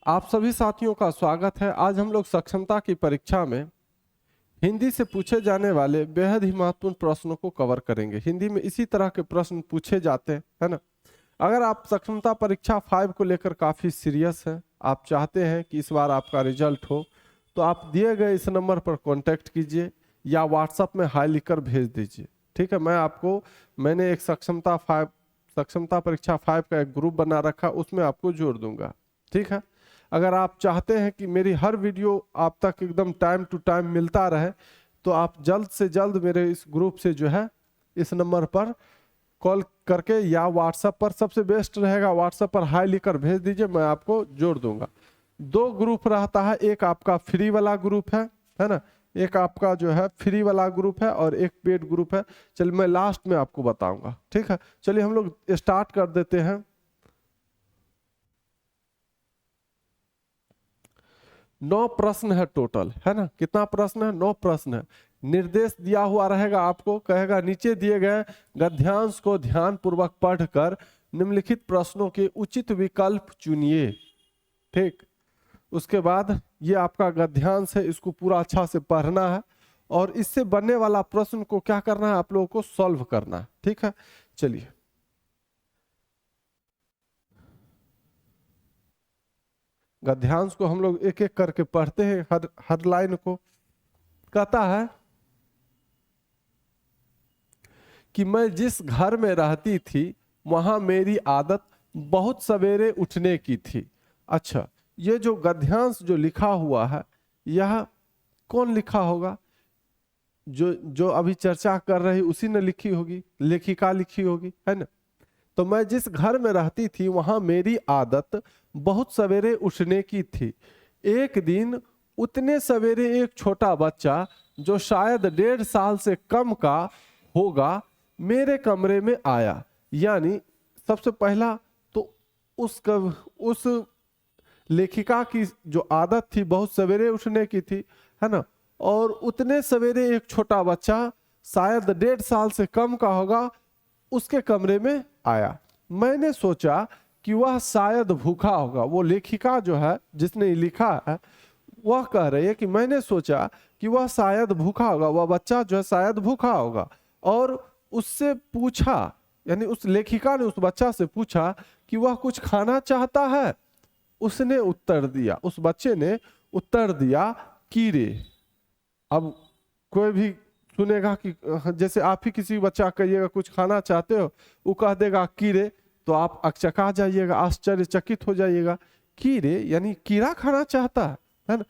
आप सभी साथियों का स्वागत है। आज हम लोग सक्षमता की परीक्षा में हिंदी से पूछे जाने वाले बेहद ही महत्वपूर्ण प्रश्नों को कवर करेंगे। हिंदी में इसी तरह के प्रश्न पूछे जाते हैं, है ना। अगर आप सक्षमता परीक्षा 5 को लेकर काफ़ी सीरियस हैं, आप चाहते हैं कि इस बार आपका रिजल्ट हो, तो आप दिए गए इस नंबर पर कॉन्टैक्ट कीजिए या व्हाट्सएप में हाई लिखकर भेज दीजिए। ठीक है, मैंने एक सक्षमता परीक्षा 5 का एक ग्रुप बना रखा, उसमें आपको जोड़ दूंगा। ठीक है, अगर आप चाहते हैं कि मेरी हर वीडियो आप तक एकदम टाइम टू टाइम मिलता रहे, तो आप जल्द से जल्द मेरे इस ग्रुप से जो है इस नंबर पर कॉल करके या व्हाट्सएप पर, सबसे बेस्ट रहेगा व्हाट्सएप पर हाई लिखकर भेज दीजिए, मैं आपको जोड़ दूंगा। 2 ग्रुप रहता है, एक आपका फ्री वाला ग्रुप है ना, एक आपका जो है फ्री वाला ग्रुप है और एक पेड ग्रुप है। चलिए मैं लास्ट में आपको बताऊंगा। ठीक है, चलिए हम लोग स्टार्ट कर देते हैं। 9 प्रश्न है टोटल, है ना। कितना प्रश्न है? 9 प्रश्न है। निर्देश दिया हुआ रहेगा, आपको कहेगा नीचे दिए गए गद्यांश को ध्यान पूर्वक पढ़कर निम्नलिखित प्रश्नों के उचित विकल्प चुनिए। ठीक, उसके बाद ये आपका गद्यांश है, इसको पूरा अच्छा से पढ़ना है और इससे बनने वाला प्रश्न को क्या करना है, आप लोगों को सॉल्व करना है। ठीक है, चलिए गद्यांश को हम लोग एक एक करके पढ़ते हैं, हर लाइन को। कहता है कि मैं जिस घर में रहती थी वहां मेरी आदत बहुत सवेरे उठने की थी। अच्छा, ये जो गद्यांश जो लिखा हुआ है, यह कौन लिखा होगा? जो अभी चर्चा कर रही उसी ने लिखी होगी, लेखिका लिखी होगी, है ना। तो मैं जिस घर में रहती थी वहां मेरी आदत बहुत सवेरे उठने की थी। एक दिन उतने सवेरे एक छोटा बच्चा जो शायद 1.5 साल से कम का होगा मेरे कमरे में आया। यानी सबसे पहला तो उस लेखिका की जो आदत थी बहुत सवेरे उठने की थी, है ना, और उतने सवेरे एक छोटा बच्चा शायद 1.5 साल से कम का होगा उसके कमरे में आया। मैंने सोचा कि वह शायद भूखा होगा। वो लेखिका जो है जिसने लिखा है वह कह रही है कि मैंने सोचा कि वह शायद भूखा होगा, वह बच्चा जो है शायद भूखा होगा, और उससे पूछा, यानी उस लेखिका ने उस बच्चा से पूछा कि वह कुछ खाना चाहता है। उसने उत्तर दिया, उस बच्चे ने उत्तर दिया कीड़े। अब कोई भी सुनेगा कि जैसे आप ही किसी बच्चा कहिएगा कुछ खाना चाहते हो, वो कह देगा कीड़े, तो आप अचका जाइएगा, आश्चर्यचकित हो जाइएगा। कीड़े यानी कीड़ा खाना चाहता है ना।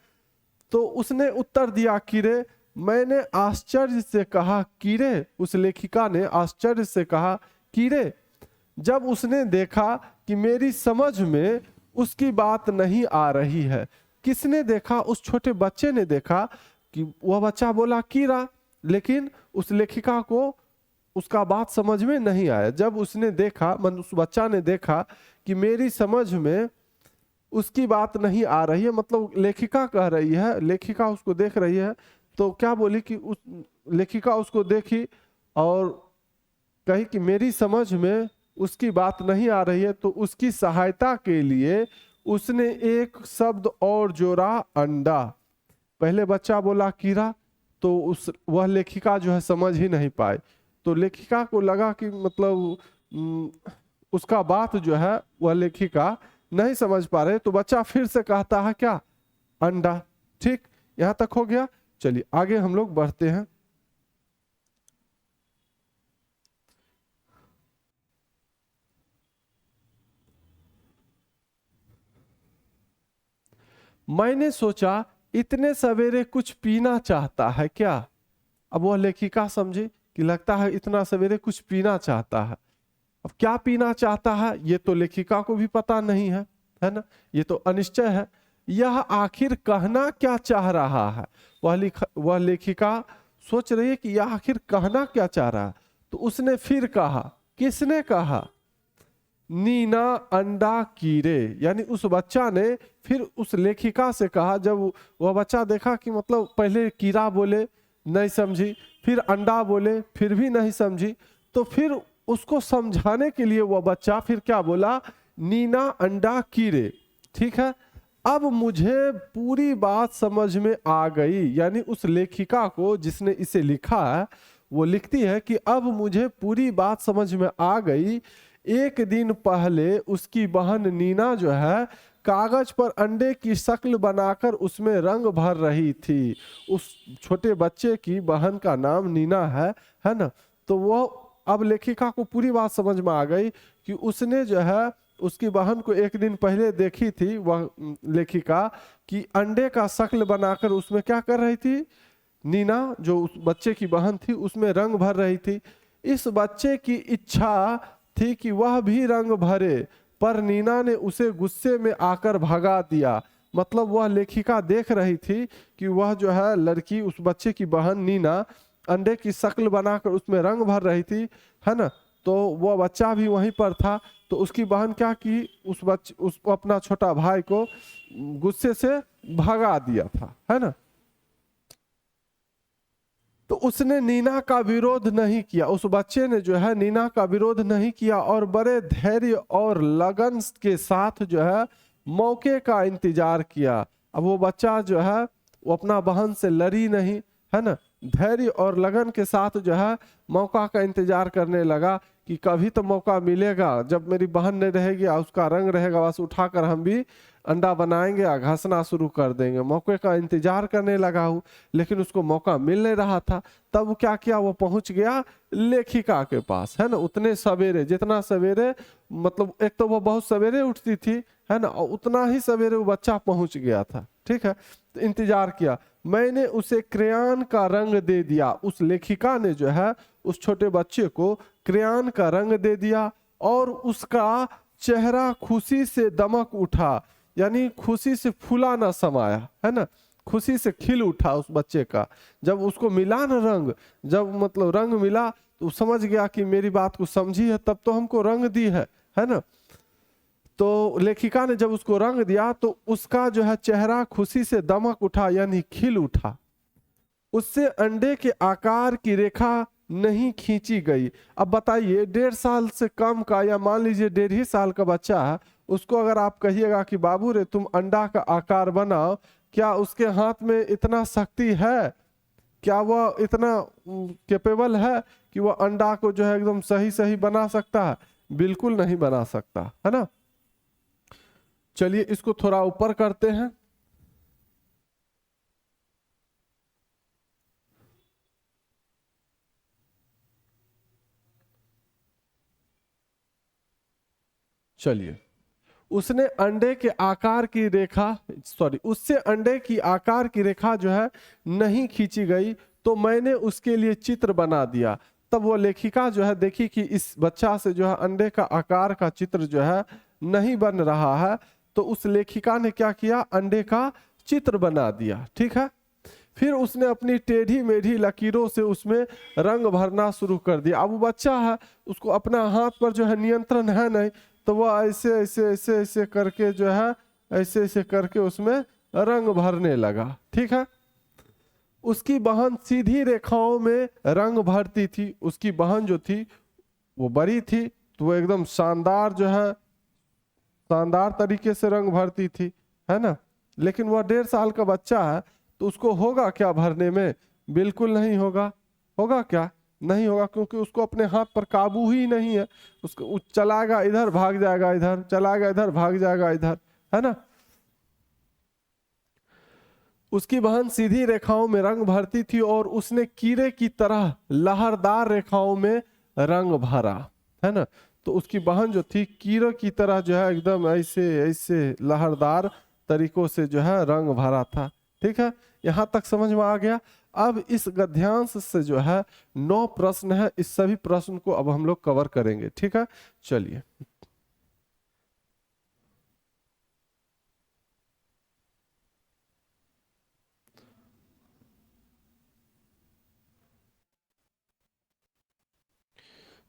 तो उसने उत्तर दिया कीड़े। मैंने आश्चर्य से कहा कीड़े, उस लेखिका ने आश्चर्य से कहा कीड़े। जब उसने देखा कि मेरी समझ में उसकी बात नहीं आ रही है। किसने देखा? उस छोटे बच्चे ने देखा कि वह बच्चा बोला कीड़ा, लेकिन उस लेखिका को उसका बात समझ में नहीं आया। जब उसने देखा, उस बच्चा ने देखा कि मेरी समझ में उसकी बात नहीं आ रही है, मतलब लेखिका कह रही है, लेखिका उसको देख रही है, तो क्या बोली कि उस लेखिका उसको देखी और कही कि मेरी समझ में उसकी बात नहीं आ रही है। तो उसकी सहायता के लिए उसने एक शब्द और जोड़ा, अंडा। पहले बच्चा बोला कीड़ा, तो वह लेखिका जो है समझ ही नहीं पाई। तो लेखिका को लगा कि मतलब उसका बात जो है वह लेखिका नहीं समझ पा रहे, तो बच्चा फिर से कहता है क्या? अंडा। ठीक, यहां तक हो गया। चलिए आगे हम लोग बढ़ते हैं। मैंने सोचा इतने सवेरे कुछ पीना चाहता है क्या। अब वह लेखिका समझी कि लगता है इतना सवेरे कुछ पीना चाहता है। अब क्या पीना चाहता है ये तो लेखिका को भी पता नहीं है ना, ये तो अनिश्चय है। यह आखिर कहना क्या चाह रहा है? वह लेखिका सोच रही है कि यह आखिर कहना क्या चाह रहा है। तो उसने फिर कहा, किसने कहा? नीना अंडा कीड़े। यानी उस बच्चा ने फिर उस लेखिका से कहा। जब वह बच्चा देखा कि मतलब पहले कीड़ा बोले नहीं समझी, फिर अंडा बोले फिर भी नहीं समझी, तो फिर उसको समझाने के लिए वह बच्चा फिर क्या बोला? नीना अंडा कीड़े। ठीक है, अब मुझे पूरी बात समझ में आ गई। यानी उस लेखिका को जिसने इसे लिखा है वो लिखती है कि अब मुझे पूरी बात समझ में आ गई। एक दिन पहले उसकी बहन नीना जो है कागज पर अंडे की शक्ल बनाकर उसमें रंग भर रही थी। उस छोटे बच्चे की बहन का नाम नीना है ना। तो वो अब लेखिका को पूरी बात समझ में आ गई कि उसने जो है उसकी बहन को एक दिन पहले देखी थी वह लेखिका कि अंडे का शक्ल बनाकर उसमें क्या कर रही थी, नीना जो उस बच्चे की बहन थी उसमें रंग भर रही थी। इस बच्चे की इच्छा थी कि वह भी रंग भरे, पर नीना ने उसे गुस्से में आकर भगा दिया। मतलब वह लेखिका देख रही थी कि वह जो है लड़की उस बच्चे की बहन नीना अंडे की शक्ल बनाकर उसमें रंग भर रही थी, है ना। तो वह बच्चा भी वहीं पर था। तो उसकी बहन क्या की, उस अपना छोटा भाई को गुस्से से भगा दिया था, है ना। तो उसने नीना का विरोध नहीं किया, उस बच्चे ने जो है नीना का विरोध नहीं किया और बड़े धैर्य और लगन के साथ जो है मौके का इंतजार किया। अब वो बच्चा जो है वो अपना बहन से लड़ी नहीं, है ना। धैर्य और लगन के साथ जो है मौका का इंतजार करने लगा कि कभी तो मौका मिलेगा, जब मेरी बहन नहीं रहेगी उसका रंग रहेगा, बस उठाकर हम भी अंडा बनाएंगे और घसना शुरू कर देंगे। मौके का इंतजार करने लगा हूँ, लेकिन उसको मौका मिल नहीं रहा था। तब वो क्या किया, वो पहुंच गया लेखिका के पास, है ना। उतने सवेरे, जितना सवेरे, मतलब एक तो वो बहुत सवेरे उठती थी, है ना, और उतना ही सवेरे वो बच्चा पहुंच गया था। ठीक है, तो इंतजार किया। मैंने उसे क्रेयॉन का रंग दे दिया। उस लेखिका ने जो है उस छोटे बच्चे को क्रेयॉन का रंग दे दिया और उसका चेहरा खुशी से दमक उठा, यानी खुशी से फूला ना समाया, है ना, खुशी से खिल उठा उस बच्चे का। जब उसको मिला ना रंग, जब मतलब रंग मिला तो समझ गया कि मेरी बात को समझी है, तब तो हमको रंग दी है ना। तो लेखिका ने जब उसको रंग दिया तो उसका जो है चेहरा खुशी से दमक उठा, यानी खिल उठा। उससे अंडे के आकार की रेखा नहीं खींची गई। अब बताइए, 1.5 साल से कम का, या मान लीजिए 1.5 साल का बच्चा है, उसको अगर आप कहिएगा कि बाबू रे तुम अंडा का आकार बनाओ, क्या उसके हाथ में इतना शक्ति है? क्या वह इतना कैपेबल है कि वह अंडा को जो है एकदम सही सही बना सकता है? बिल्कुल नहीं बना सकता, है ना। चलिए इसको थोड़ा ऊपर करते हैं। चलिए, उसने अंडे के आकार की रेखा, उससे अंडे की आकार की रेखा जो है नहीं खींची गई, तो मैंने उसके लिए चित्र बना दिया। तब वो लेखिका जो है देखी कि इस बच्चा से जो है अंडे का आकार का चित्र जो है नहीं बन रहा है, तो उस लेखिका ने क्या किया, अंडे का चित्र बना दिया। ठीक है, फिर उसने अपनी टेढ़ी मेढ़ी लकीरों से उसमें रंग भरना शुरू कर दिया। अब वो बच्चा है, उसको अपना हाथ पर जो है नियंत्रण है नहीं, तो वह ऐसे ऐसे ऐसे ऐसे करके जो है ऐसे ऐसे करके उसमें रंग भरने लगा। ठीक है, उसकी बहन सीधी रेखाओं में रंग भरती थी। उसकी बहन जो थी वो बड़ी थी, तो वो एकदम शानदार जो है शानदार तरीके से रंग भरती थी, है ना। लेकिन वह 1.5 साल का बच्चा है, तो उसको होगा क्या भरने में? बिल्कुल नहीं होगा। होगा क्या? नहीं होगा, क्योंकि उसको अपने हाथ पर काबू ही नहीं है। उसको चलाएगा इधर, भाग जाएगा इधर, चलाएगा इधर, भाग जाएगा इधर, है ना। उसकी बहन सीधी रेखाओं में रंग भरती थी और उसने कीड़े की तरह लहरदार रेखाओं में रंग भरा, है ना। तो उसकी बहन जो थी कीड़े की तरह जो है एकदम ऐसे ऐसे लहरदार तरीकों से जो है रंग भरा था। ठीक है, यहाँ तक समझ में आ गया। अब इस गद्यांश से जो है 9 प्रश्न है, इस सभी प्रश्न को अब हम लोग कवर करेंगे। ठीक है, चलिए।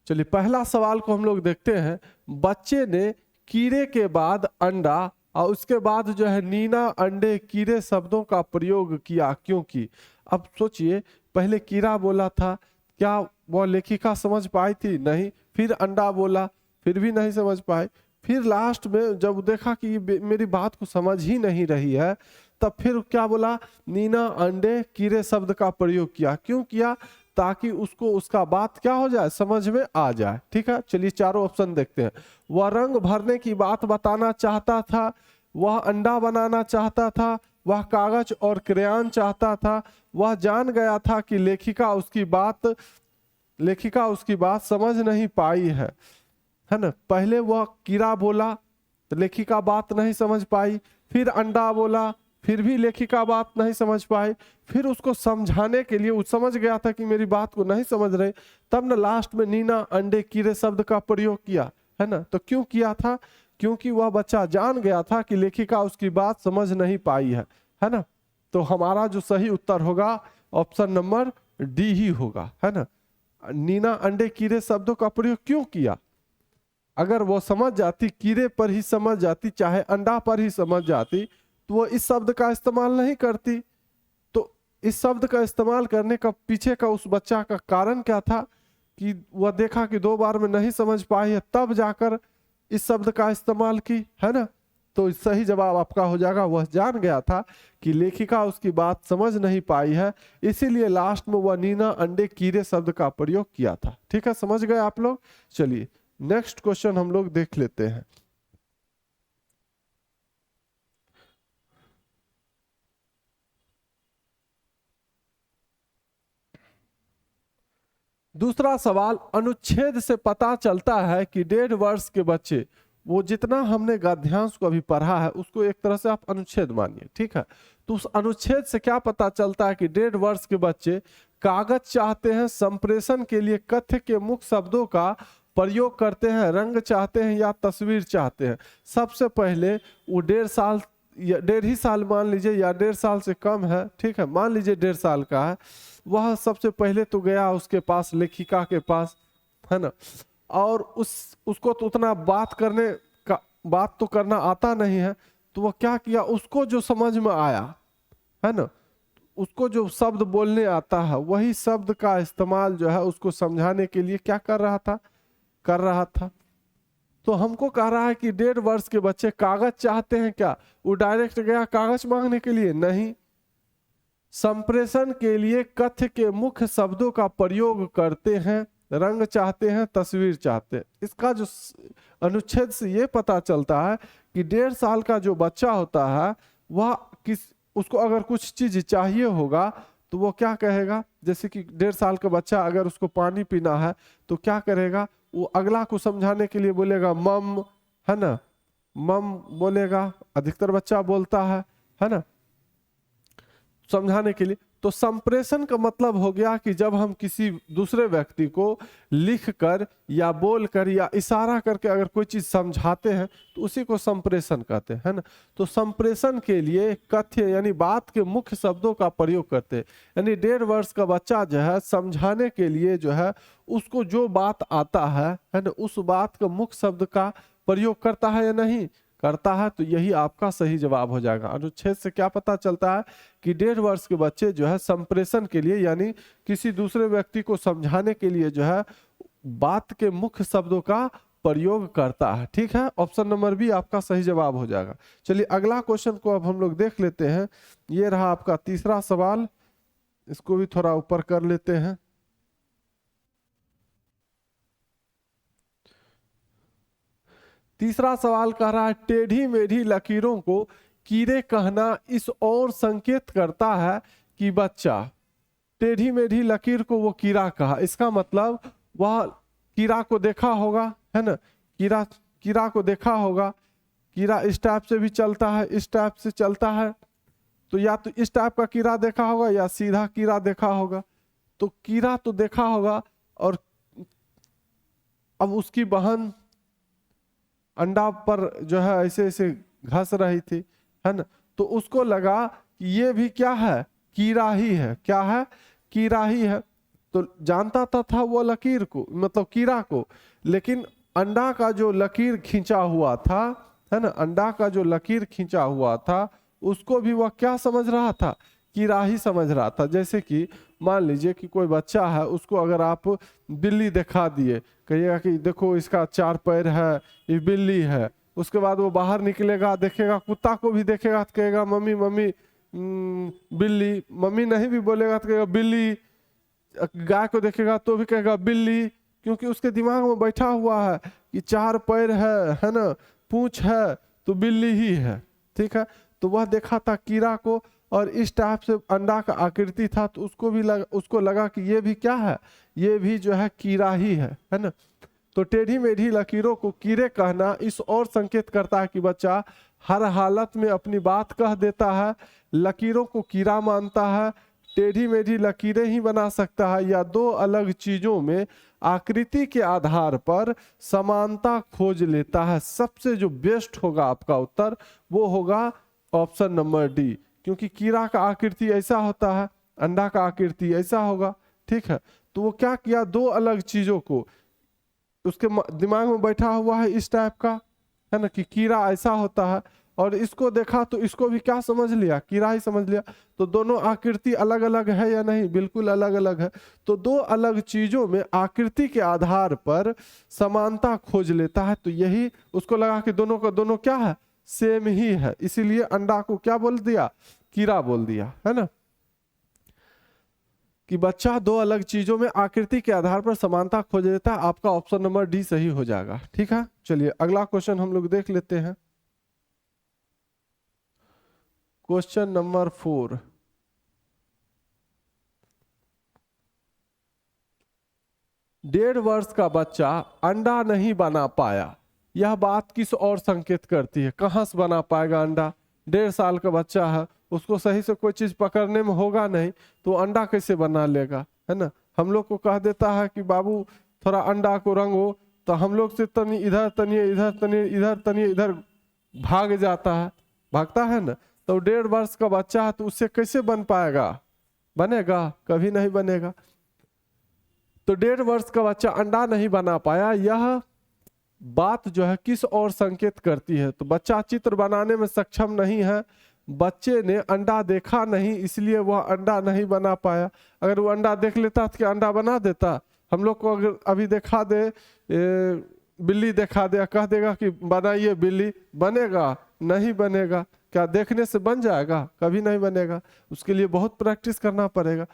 चलिए पहला सवाल को हम लोग देखते हैं। बच्चे ने कीड़े के बाद अंडा और उसके बाद जो है नीना अंडे कीड़े शब्दों का प्रयोग किया, क्योंकि अब सोचिए, पहले कीड़ा बोला था, क्या वो लेखिका समझ पाई थी? नहीं। फिर अंडा बोला, फिर भी नहीं समझ पाए। फिर लास्ट में जब देखा कि ये मेरी बात को समझ ही नहीं रही है, तब फिर क्या बोला, नीना अंडे कीड़े शब्द का प्रयोग किया। क्यों किया? ताकि उसको उसका बात क्या हो जाए, समझ में आ जाए। ठीक है, चलिए चारों ऑप्शन देखते हैं। वह रंग भरने की बात बताना चाहता था, वह अंडा बनाना चाहता था, वह कागज और क्रेयॉन चाहता था, वह जान गया था कि लेखिका उसकी बात समझ नहीं पाई है ना। पहले वह कीड़ा बोला तो लेखिका बात नहीं समझ पाई, फिर अंडा बोला फिर भी लेखिका बात नहीं समझ पाई, फिर उसको समझाने के लिए वो समझ गया था कि मेरी बात को नहीं समझ रहे, तब ना लास्ट में नीना अंडे कीड़े शब्द का प्रयोग किया, है ना। तो क्यों किया था? क्योंकि वह बच्चा जान गया था कि लेखिका उसकी बात समझ नहीं पाई है ना। तो हमारा जो सही उत्तर होगा ऑप्शन नंबर डी ही होगा, है ना। नीना अंडे कीड़े शब्दों का प्रयोग क्यों किया? अगर वो समझ जाती, कीड़े पर ही समझ जाती, चाहे अंडा पर ही समझ जाती, तो वो इस शब्द का इस्तेमाल नहीं करती। तो इस शब्द का इस्तेमाल करने का पीछे का उस बच्चा का कारण क्या था कि वह देखा कि 2 बार में नहीं समझ पाई है, तब जाकर इस शब्द का इस्तेमाल की, है ना। तो सही जवाब आपका हो जाएगा, वह जान गया था कि लेखिका उसकी बात समझ नहीं पाई है, इसीलिए लास्ट में वह नीना अंडे कीड़े शब्द का प्रयोग किया था। ठीक है, समझ गए आप लोग। चलिए नेक्स्ट क्वेश्चन हम लोग देख लेते हैं। दूसरा सवाल, अनुच्छेद से पता चलता है कि 1.5 वर्ष के बच्चे, वो जितना हमने गद्यांश को अभी पढ़ा है उसको एक तरह से आप अनुच्छेद मानिए, ठीक है। तो उस अनुच्छेद से क्या पता चलता है कि 1.5 वर्ष के बच्चे कागज चाहते हैं, संप्रेषण के लिए कथ्य के मुख्य शब्दों का प्रयोग करते हैं, रंग चाहते हैं या तस्वीर चाहते हैं। सबसे पहले वो 1.5 साल या 1.5 ही साल मान लीजिए, या 1.5 साल से कम है, ठीक है, मान लीजिए 1.5 साल का है, वह सबसे पहले तो गया उसके पास, लेखिका के पास, है ना। और उसको तो उतना बात तो करना आता नहीं है, तो वह क्या किया, उसको जो समझ में आया, है ना, उसको जो शब्द बोलने आता है वही शब्द का इस्तेमाल जो है उसको समझाने के लिए क्या कर रहा था। तो हमको कह रहा है कि 1.5 वर्ष के बच्चे कागज चाहते हैं, क्या वो डायरेक्ट गया कागज मांगने के लिए? नहीं, संप्रेषण के लिए कथ्य के मुख्य शब्दों का प्रयोग करते हैं, रंग चाहते हैं, तस्वीर चाहते हैं। इसका जो अनुच्छेद से ये पता चलता है कि 1.5 साल का जो बच्चा होता है वह उसको अगर कुछ चीज चाहिए होगा तो वो क्या कहेगा, जैसे कि 1.5 साल का बच्चा अगर उसको पानी पीना है तो क्या करेगा, वो अगला को समझाने के लिए बोलेगा मम, है ना, मम बोलेगा, अधिकतर बच्चा बोलता है ना, समझाने के लिए। तो संप्रेषण का मतलब हो गया कि जब हम किसी दूसरे व्यक्ति को लिख कर या बोल कर या इशारा करके अगर कोई चीज समझाते हैं तो उसी को संप्रेषण कहते हैं, है ना। तो संप्रेषण के लिए कथ्य यानी बात के मुख्य शब्दों का प्रयोग करते हैं। यानी 1.5 वर्ष का बच्चा जो है समझाने के लिए जो है उसको जो बात आता है ना, उस बात का मुख्य शब्द का प्रयोग करता है या नहीं करता है। तो यही आपका सही जवाब हो जाएगा। अनुच्छेद से क्या पता चलता है कि 1.5 वर्ष के बच्चे जो है संप्रेषण के लिए यानी किसी दूसरे व्यक्ति को समझाने के लिए जो है बात के मुख्य शब्दों का प्रयोग करता है। ठीक है, ऑप्शन नंबर बी आपका सही जवाब हो जाएगा। चलिए अगला क्वेश्चन को अब हम लोग देख लेते हैं। ये रहा आपका तीसरा सवाल, इसको भी थोड़ा ऊपर कर लेते हैं। तीसरा सवाल कह रहा है, टेढ़ी मेढ़ी लकीरों को कीड़े कहना इस और संकेत करता है कि बच्चा, टेढ़ी मेढ़ी लकीर को वो कीड़ा कहा, इसका मतलब वह कीड़ा को देखा होगा, है ना, कीड़ा को देखा होगा। कीड़ा इस टाइप से भी चलता है, इस टाइप से चलता है, तो या तो इस टाइप का कीड़ा देखा होगा या सीधा कीड़ा देखा होगा। तो कीड़ा तो देखा होगा और अब उसकी बहन अंडा पर जो है ऐसे ऐसे घस रही थी, है ना, तो उसको लगा कि ये भी क्या है, कीड़ा ही है। क्या है? कीड़ा ही है। तो जानता था वो लकीर को, मतलब कीड़ा को, लेकिन अंडा का जो लकीर खींचा हुआ था, है ना, अंडा का जो लकीर खींचा हुआ था उसको भी वह क्या समझ रहा था कीड़ा ही समझ रहा था। जैसे कि मान लीजिए कि कोई बच्चा है, उसको अगर आप बिल्ली दिखा दिए, कहिएगा कि देखो इसका 4 पैर है, ये बिल्ली है, उसके बाद वो बाहर निकलेगा, देखेगा कुत्ता को भी देखेगा तो कहेगा मम्मी मम्मी बिल्ली, मम्मी नहीं भी बोलेगा तो कहेगा बिल्ली, गाय को देखेगा तो भी कहेगा बिल्ली, क्योंकि उसके दिमाग में बैठा हुआ है कि 4 पैर है ना, पूंछ है तो बिल्ली ही है। ठीक है, तो वह देखा था कीड़ा को और इस टाइप से अंडा का आकृति था, तो उसको लगा कि ये भी क्या है, ये भी जो है कीड़ा ही है ना। तो टेढ़ी मेढ़ी लकीरों को कीड़े कहना इस और संकेत करता है कि बच्चा हर हालत में अपनी बात कह देता है, लकीरों को कीड़ा मानता है, टेढ़ी मेढ़ी लकीरें ही बना सकता है, या दो अलग चीजों में आकृति के आधार पर समानता खोज लेता है। सबसे जो बेस्ट होगा आपका उत्तर वो होगा ऑप्शन नंबर डी, क्योंकि कीड़ा का आकृति ऐसा होता है, अंडा का आकृति ऐसा होगा। ठीक है, तो वो क्या किया, दो अलग चीजों को, उसके दिमाग में बैठा हुआ है इस टाइप का, है ना, कि कीड़ा ऐसा होता है, और इसको देखा तो इसको भी क्या समझ लिया, कीड़ा ही समझ लिया। तो दोनों आकृति अलग अलग है या नहीं, बिल्कुल अलग अलग है। तो दो अलग चीजों में आकृति के आधार पर समानता खोज लेता है, तो यही उसको लगा कि दोनों का दोनों क्या है, सेम ही है, इसीलिए अंडा को क्या बोल दिया, कीड़ा बोल दिया, है ना। कि बच्चा दो अलग चीजों में आकृति के आधार पर समानता खोज लेता है। आपका ऑप्शन नंबर डी सही हो जाएगा। ठीक है, चलिए अगला क्वेश्चन हम लोग देख लेते हैं। क्वेश्चन नंबर 4, डेढ़ वर्ष का बच्चा अंडा नहीं बना पाया, यह बात किस और संकेत करती है। कहां से बना पाएगा अंडा, 1.5 साल का बच्चा है, उसको सही से कोई चीज पकड़ने में होगा नहीं, तो अंडा कैसे बना लेगा, है ना। हम लोग को कह देता है कि बाबू थोड़ा अंडा को रंगो, तो हम लोग से तनी इधर तनिए इधर तनिए इधर तनिए इधर भाग जाता है, भागता है ना। तो 1.5 वर्ष का बच्चा है, तो उससे कैसे बन पाएगा, बनेगा, कभी नहीं बनेगा। तो 1.5 वर्ष का बच्चा अंडा नहीं बना पाया, यह बात जो है किस और संकेत करती है। तो बच्चा चित्र बनाने में सक्षम नहीं है, बच्चे ने अंडा देखा नहीं, इसलिए वह अंडा नहीं बना पाया। अगर वो अंडा देख लेता तो क्या अंडा बना देता। हम लोग को अगर अभी दिखा दे, बिल्ली दिखा दे, कह देगा कि बनाइए बिल्ली, बनेगा, नहीं बनेगा। क्या देखने से बन जाएगा, कभी नहीं बनेगा, उसके लिए बहुत प्रैक्टिस करना पड़ेगा।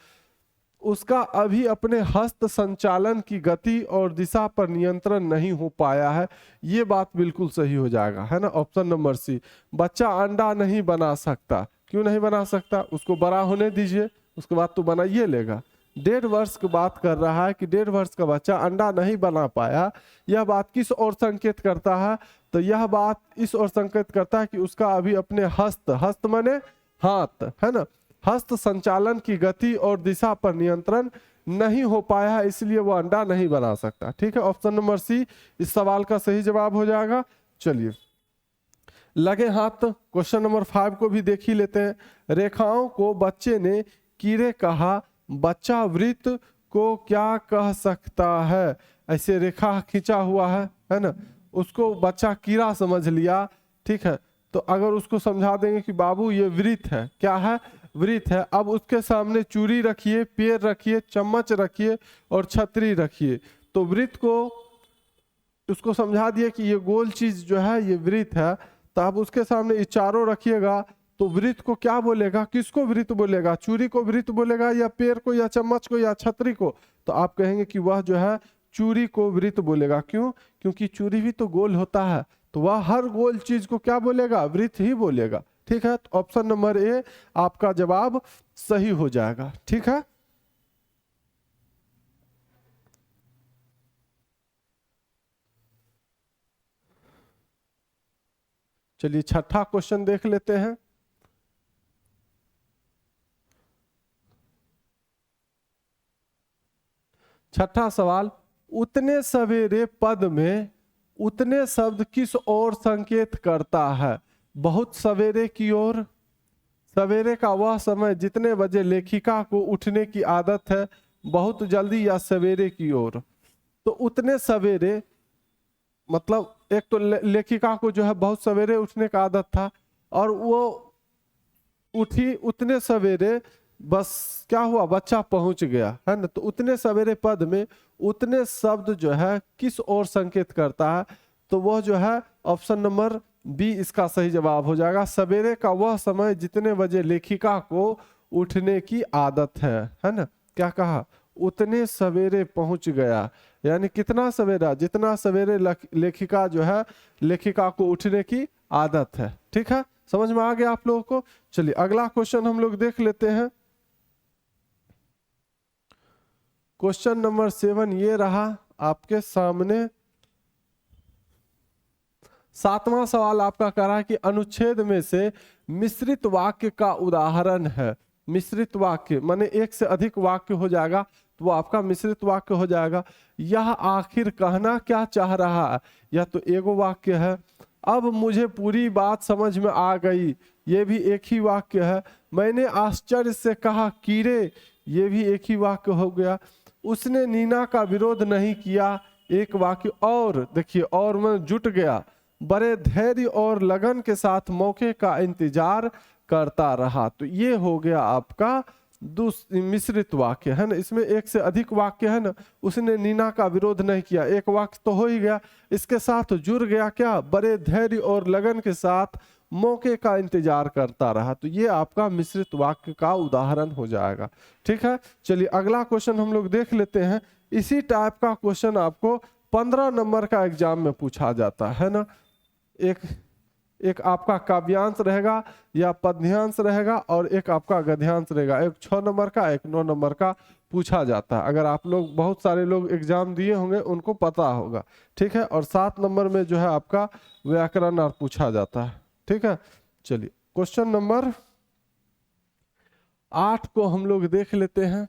उसका अभी अपने हस्त संचालन की गति और दिशा पर नियंत्रण नहीं हो पाया है, ये बात बिल्कुल सही हो जाएगा, है ना, ऑप्शन नंबर सी। बच्चा अंडा नहीं बना सकता, क्यों नहीं बना सकता, उसको बड़ा होने दीजिए, उसके बाद तो बनाइए लेगा। 1.5 वर्ष की बात कर रहा है कि 1.5 वर्ष का बच्चा अंडा नहीं बना पाया, यह बात किस और संकेत करता है। तो यह बात इस और संकेत करता है कि उसका अभी अपने हस्त माने हाथ, है ना, हस्त संचालन की गति और दिशा पर नियंत्रण नहीं हो पाया है, इसलिए वो अंडा नहीं बना सकता। ठीक है, ऑप्शन नंबर सी इस सवाल का सही जवाब हो जाएगा। चलिए लगे हाथ क्वेश्चन नंबर 5 को भी देख ही लेते हैं। रेखाओं को बच्चे ने कीड़े कहा, बच्चा वृत्त को क्या कह सकता है। ऐसे रेखा खींचा हुआ है ना, उसको बच्चा कीड़ा समझ लिया। ठीक है, तो अगर उसको समझा देंगे कि बाबू ये वृत्त है, क्या है, वृत्त है। अब उसके सामने चूड़ी रखिए, पैर रखिए, चम्मच रखिए और छतरी रखिए, तो वृत्त को उसको समझा दिए कि ये गोल चीज जो है ये वृत्त है। तो आप उसके सामने ये चारों रखिएगा, तो वृत्त को क्या बोलेगा, किसको वृत्त बोलेगा, चूड़ी को वृत्त बोलेगा या पैर को या चम्मच को या छतरी को। तो आप कहेंगे कि वह जो है चूड़ी को वृत्त बोलेगा। क्यों, क्योंकि चूड़ी भी तो गोल होता है, तो वह हर गोल चीज को क्या बोलेगा, वृत्त ही बोलेगा। ठीक है, तो ऑप्शन नंबर ए आपका जवाब सही हो जाएगा। ठीक है, चलिए छठा क्वेश्चन देख लेते हैं। छठा सवाल, उतने सवेरे पद में उतने शब्द किस ओर संकेत करता है। बहुत सवेरे की ओर, सवेरे का वह समय जितने बजे लेखिका को उठने की आदत है, बहुत जल्दी या सवेरे की ओर। तो उतने सवेरे मतलब एक तो लेखिका को जो है बहुत सवेरे उठने का आदत था, और वो उठी उतने सवेरे बस क्या हुआ, बच्चा पहुंच गया, है ना। तो उतने सवेरे पद में उतने शब्द जो है किस ओर संकेत करता है, तो वह जो है ऑप्शन नंबर बी इसका सही जवाब हो जाएगा। सवेरे का वह समय जितने बजे लेखिका को उठने की आदत है ना। क्या कहा, उतने सवेरे पहुंच गया, यानी कितना सवेरा, जितना सवेरे लेखिका जो है, लेखिका को उठने की आदत है। ठीक है, समझ में आ गया आप लोगों को। चलिए अगला क्वेश्चन हम लोग देख लेते हैं। क्वेश्चन नंबर 7 ये रहा आपके सामने। 7वां सवाल आपका कह रहा है कि अनुच्छेद में से मिश्रित वाक्य का उदाहरण है। मिश्रित वाक्य माने एक से अधिक वाक्य हो जाएगा, तो वो आपका मिश्रित वाक्य हो जाएगा। यह आखिर कहना क्या चाह रहा है, यह तो एगो वाक्य है। अब मुझे पूरी बात समझ में आ गई, ये भी एक ही वाक्य है। मैंने आश्चर्य से कहा कीड़े, ये भी एक ही वाक्य हो गया। उसने नीना का विरोध नहीं किया, एक वाक्य। और देखिए, और मैं जुट गया, बड़े धैर्य और लगन के साथ मौके का इंतजार करता रहा। तो ये हो गया आपका मिश्रित वाक्य, है ना। इसमें एक से अधिक वाक्य है ना। उसने नीना का विरोध नहीं किया, एक वाक्य तो हो ही गया। इसके साथ जुड़ गया क्या, बड़े धैर्य और लगन के साथ मौके का इंतजार करता रहा। तो ये आपका मिश्रित वाक्य का उदाहरण हो जाएगा। ठीक है, चलिए अगला क्वेश्चन हम लोग देख लेते हैं। इसी टाइप का क्वेश्चन आपको 15 नंबर का एग्जाम में पूछा जाता है ना। एक आपका काव्यांश रहेगा या पद्यांश रहेगा, और एक आपका गद्यांश रहेगा। एक 6 नंबर का, एक 9 नंबर का पूछा जाता है। अगर आप लोग, बहुत सारे लोग एग्जाम दिए होंगे, उनको पता होगा। ठीक है, और 7 नंबर में जो है आपका व्याकरण और पूछा जाता है। ठीक है, चलिए क्वेश्चन नंबर 8 को हम लोग देख लेते हैं।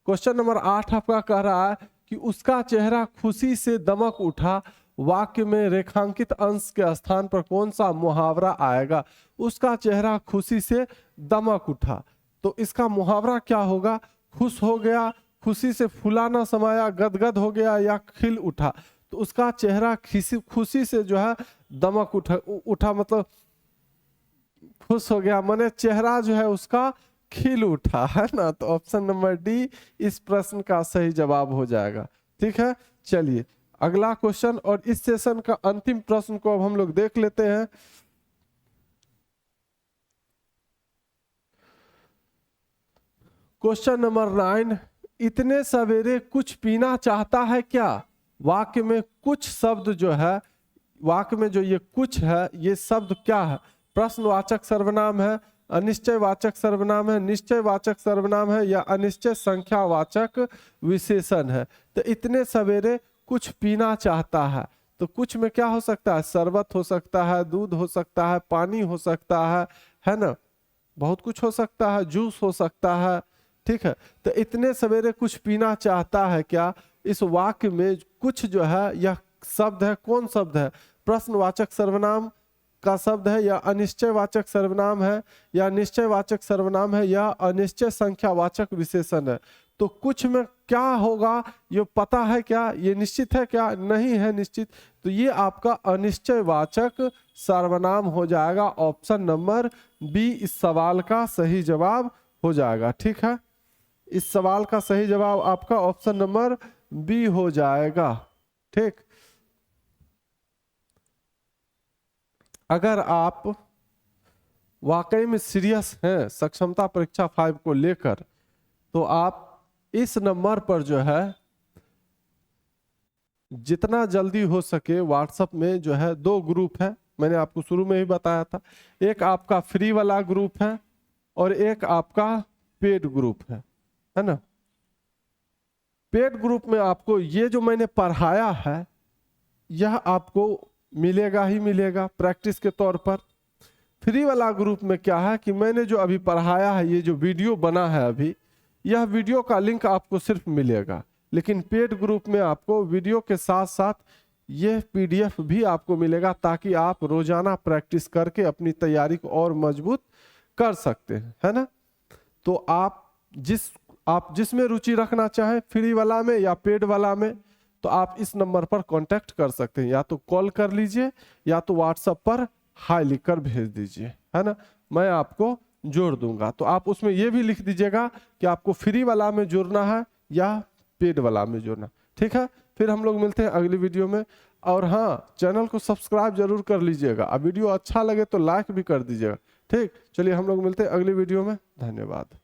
क्वेश्चन नंबर 8 आपका कह रहा है कि उसका चेहरा खुशी से दमक उठा। वाक्य में रेखांकित अंश के स्थान पर कौन सा मुहावरा आएगा। उसका चेहरा खुशी से दमक उठा, तो इसका मुहावरा क्या होगा। खुश हो गया, खुशी से फूला ना समाया, गदगद हो गया या खिल उठा। तो उसका चेहरा खुशी से जो है दमक उठा मतलब खुश हो गया, माने चेहरा जो है उसका खिल उठा, है ना। तो ऑप्शन नंबर डी इस प्रश्न का सही जवाब हो जाएगा। ठीक है, चलिए अगला क्वेश्चन और इस सेशन का अंतिम प्रश्न को अब हम लोग देख लेते हैं। क्वेश्चन नंबर 9, इतने सवेरे कुछ पीना चाहता है क्या। वाक्य में कुछ शब्द जो है, वाक्य में जो ये कुछ है, ये शब्द क्या है। प्रश्नवाचक सर्वनाम है, अनिश्चयवाचक सर्वनाम है, निश्चयवाचक सर्वनाम है, या अनिश्चय संख्यावाचक विशेषण है। तो इतने सवेरे कुछ पीना चाहता है, तो कुछ में क्या हो सकता है, शरबत हो सकता है, दूध हो सकता है, पानी हो सकता है ना, बहुत कुछ हो सकता है, जूस हो सकता है। ठीक है, तो इतने सवेरे कुछ पीना चाहता है क्या, इस वाक्य में कुछ जो है यह शब्द है, कौन शब्द है, प्रश्नवाचक सर्वनाम का शब्द है, या अनिश्चयवाचक सर्वनाम है, या निश्चयवाचक सर्वनाम है, या अनिश्चय संख्यावाचक विशेषण है। तो कुछ में क्या होगा ये पता है क्या, ये निश्चित है क्या, नहीं है निश्चित। तो ये आपका अनिश्चयवाचक सर्वनाम हो जाएगा। ऑप्शन नंबर बी इस सवाल का सही जवाब हो जाएगा। ठीक है, इस सवाल का सही जवाब आपका ऑप्शन नंबर बी हो जाएगा। ठीक, अगर आप वाकई में सीरियस हैं सक्षमता परीक्षा 5 को लेकर, तो आप इस नंबर पर जो है जितना जल्दी हो सके व्हाट्सएप में जो है 2 ग्रुप है, मैंने आपको शुरू में ही बताया था। एक आपका फ्री वाला ग्रुप है और एक आपका पेड ग्रुप है ना। पेड ग्रुप में आपको ये जो मैंने पढ़ाया है यह आपको मिलेगा ही मिलेगा प्रैक्टिस के तौर पर। फ्री वाला ग्रुप में क्या है कि मैंने जो अभी पढ़ाया है, ये जो वीडियो बना है अभी, यह वीडियो का लिंक आपको सिर्फ मिलेगा। लेकिन पेड ग्रुप में आपको वीडियो के साथ साथ यह पीडीएफ भी आपको मिलेगा, ताकि आप रोजाना प्रैक्टिस करके अपनी तैयारी को और मजबूत कर सकते हैं, है ना। तो आप जिसमें रुचि रखना चाहें, फ्री वाला में या पेड वाला में, तो आप इस नंबर पर कांटेक्ट कर सकते हैं। या तो कॉल कर लीजिए या तो व्हाट्सएप पर हाई लिखकर भेज दीजिए, है ना। मैं आपको जोड़ दूंगा। तो आप उसमें ये भी लिख दीजिएगा कि आपको फ्री वाला में जोड़ना है या पेड वाला में जोड़ना। ठीक है, फिर हम लोग मिलते हैं अगली वीडियो में। और हाँ, चैनल को सब्सक्राइब जरूर कर लीजिएगा। अब वीडियो अच्छा लगे तो लाइक भी कर दीजिएगा। ठीक, चलिए हम लोग मिलते हैं अगली वीडियो में। धन्यवाद।